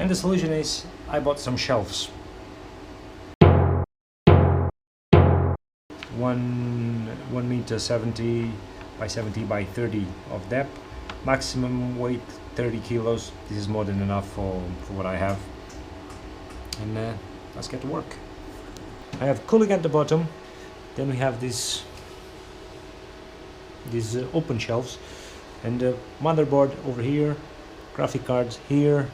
And the solution is I bought some shelves. 1 meter 70 by 70 by 30 of depth, maximum weight 30 kilos. This is more than enough for what I have, and let's get to work. I have cooling at the bottom, then we have these open shelves, and the motherboard over here, graphic cards here,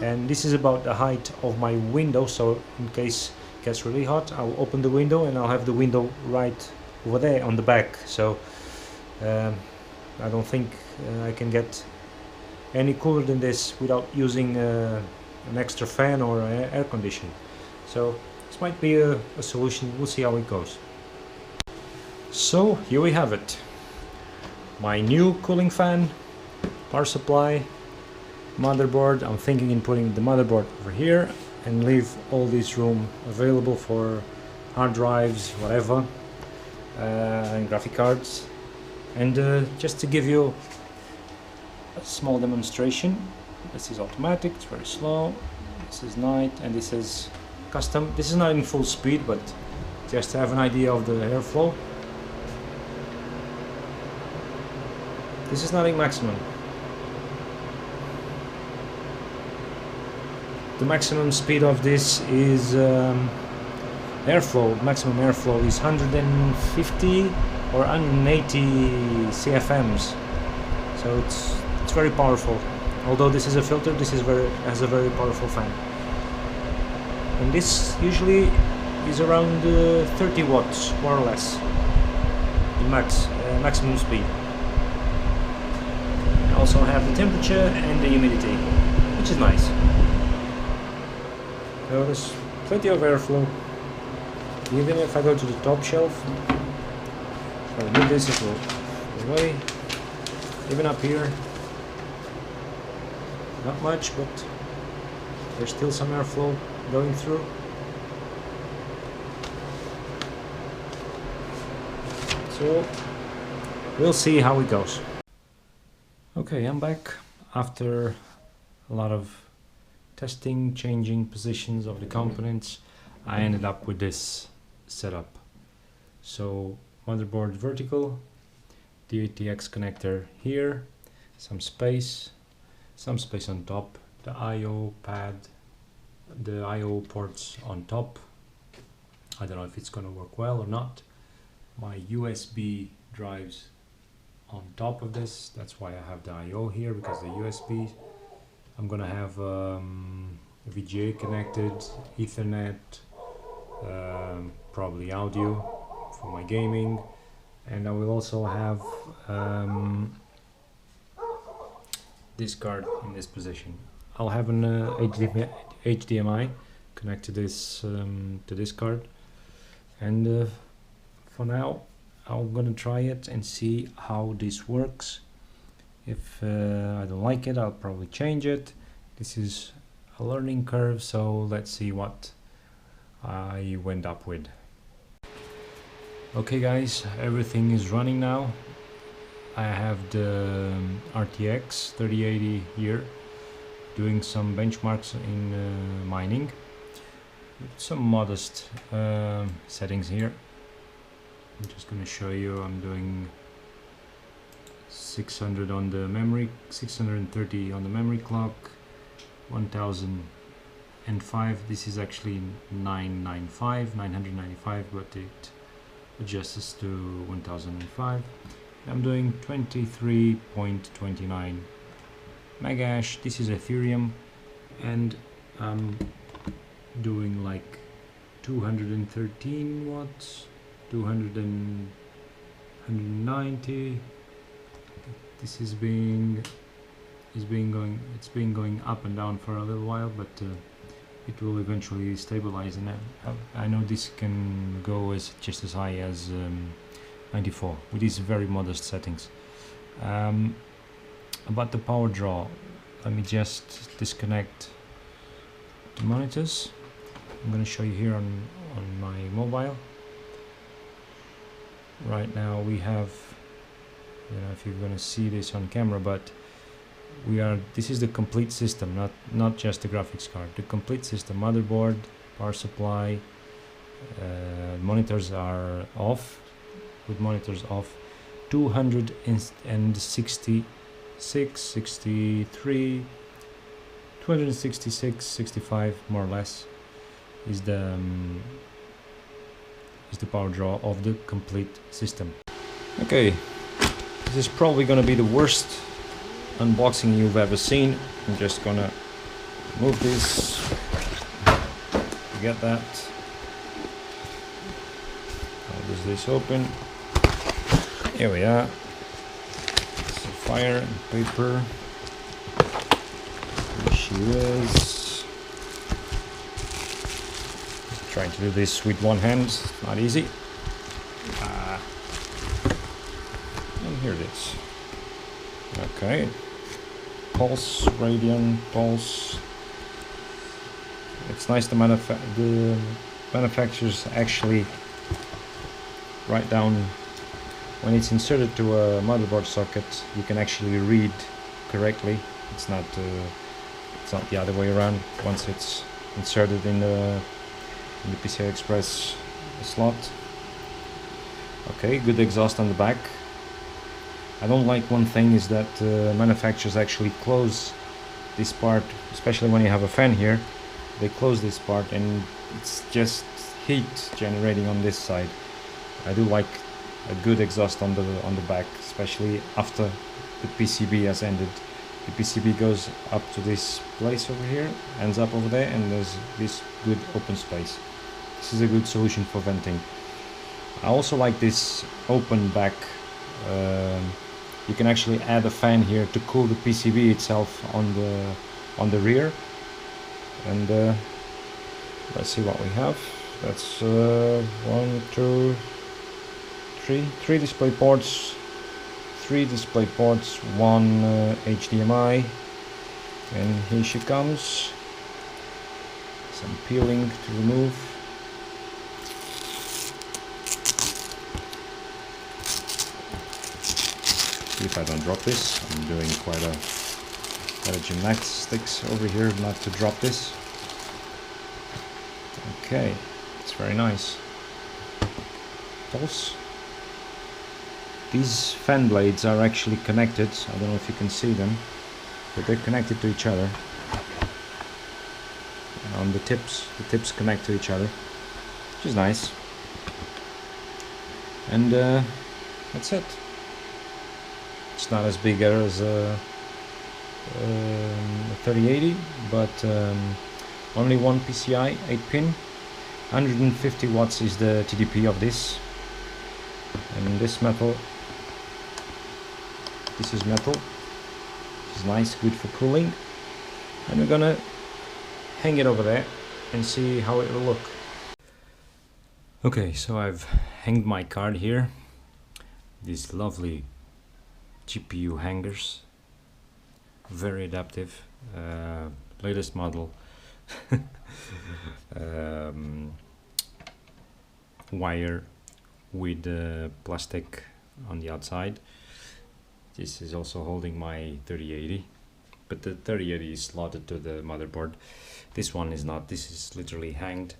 and this is about the height of my window, so in case it gets really hot I'll open the window and I'll have the window right over there on the back, so I don't think I can get any cooler than this without using an extra fan or air conditioning. So this might be a solution. We'll see how it goes. So here we have it, my new cooling fan, power supply, motherboard. I'm thinking in putting the motherboard over here and leave all this room available for hard drives, whatever, and graphic cards. And just to give you a small demonstration, this is automatic, it's very slow, this is night, and this is custom. This is not in full speed, but just to have an idea of the airflow. This is not in maximum. The maximum speed of this is airflow. Maximum airflow is 150 or 180 CFMs. So it's very powerful. Although this is a filter, this is has a very powerful fan. And this usually is around 30 watts, more or less, in maximum speed. I also have the temperature and the humidity, which is nice. So there's plenty of airflow. Even if I go to the top shelf, I'll move this away. Even up here, not much, but there's still some airflow going through. So we'll see how it goes. Okay, I'm back after a lot of testing, changing positions of the components. I ended up with this setup. So motherboard vertical, the ATX connector here, some space on top, the IO pad, the IO ports on top. I don't know if it's gonna work well or not. My USB drives on top of this. That's why I have the IO here, because the USB. I'm gonna have a VGA connected, Ethernet, probably audio for my gaming, and I will also have this card in this position. I'll have an HDMI connected to this card, and for now I'm gonna try it and see how this works. If I don't like it, I'll probably change it. This is a learning curve, so let's see what I went up with. Okay guys, everything is running now. I have the RTX 3080 here, doing some benchmarks in mining. Some modest settings here. I'm just going to show you. I'm doing 600 on the memory, 630 on the memory clock, 1005. This is actually 995, but it adjusts to 1005. I'm doing 23.29 megahash. This is Ethereum, and I'm doing like 213 watts, 190. This is being going up and down for a little while, but it will eventually stabilize, and I know this can go just as high as 94 with these very modest settings. About the power draw, let me just disconnect the monitors. I'm going to show you here on my mobile. Right now we have, I don't know if you're going to see this on camera, but this is the complete system, not just the graphics card, the complete system. Motherboard, power supply, monitors are off, with monitors off. 266, 63, 266, 65 more or less is the power draw of the complete system. Okay, this is probably gonna be the worst unboxing you've ever seen. I'm just gonna move this, forget that. How does this open? Here we are. Sapphire and paper. Here she is. Trying to do this with one hand, not easy. And here it is. Okay. Pulse, Radeon, Pulse. It's nice the manufacturers actually write down when it's inserted to a motherboard socket. You can actually read correctly. It's not the other way around. Once it's inserted in the PCI Express slot. Okay, good exhaust on the back. I don't like one thing is that manufacturers actually close this part, especially when you have a fan here. They close this part and it's just heat generating on this side. I do like a good exhaust on the back, especially after the PCB has ended. The PCB goes up to this place over here, ends up over there, and there's this good open space. This is a good solution for venting. I also like this open back. You can actually add a fan here to cool the PCB itself on the rear. And let's see what we have. That's 1, 2, 3 display ports, 3 display ports, 1 HDMI, and here she comes. Some peeling to remove. See if I don't drop this. I'm doing quite a gymnastics over here not to drop this. Okay, it's very nice. Pulse. These fan blades are actually connected. I don't know if you can see them, but they're connected to each other. On the tips connect to each other, which is nice. And that's it. It's not as big as a 3080, but only one PCI 8-pin. 150 watts is the TDP of this. And this is metal. This is nice, good for cooling. And we're gonna hang it over there and see how it will look. Okay, so I've hanged my card here. These lovely GPU hangers, very adaptive, latest model. Wire with plastic on the outside. This is also holding my 3080, but the 3080 is slotted to the motherboard. This one is not. This is literally hanged.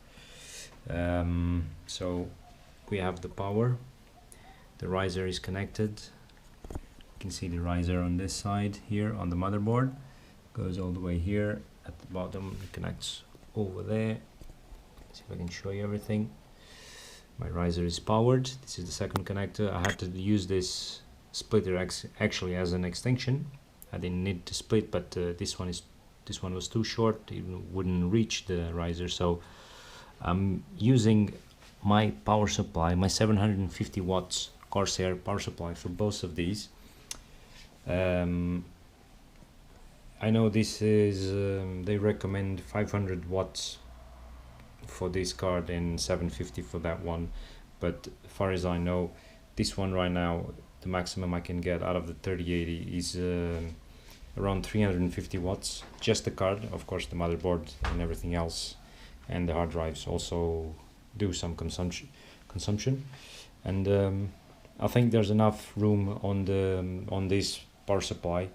So we have the power. The riser is connected. You can see the riser on this side here on the motherboard. Goes all the way here at the bottom. It connects over there. See if I can show you everything. My riser is powered. This is the second connector. I had to use this splitter actually as an extension. I didn't need to split, but this one was too short. It wouldn't reach the riser, so I'm using my power supply, my 750 watts Corsair power supply for both of these. I know this is they recommend 500 watts for this card and 750 for that one, but as far as I know, this one right now, the maximum I can get out of the 3080 is around 350 watts, just the card. Of course the motherboard and everything else and the hard drives also do some consumption, and I think there's enough room on this power supply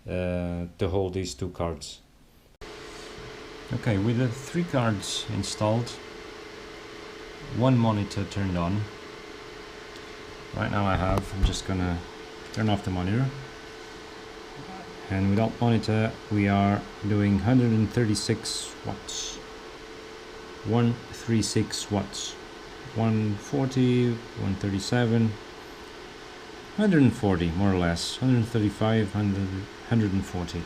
to hold these two cards. Okay, with the 3 cards installed, 1 monitor turned on. Right now I'm just gonna turn off the monitor, and without monitor we are doing 136 watts, 136 watts, 140, 137, 140 more or less, 135, 140.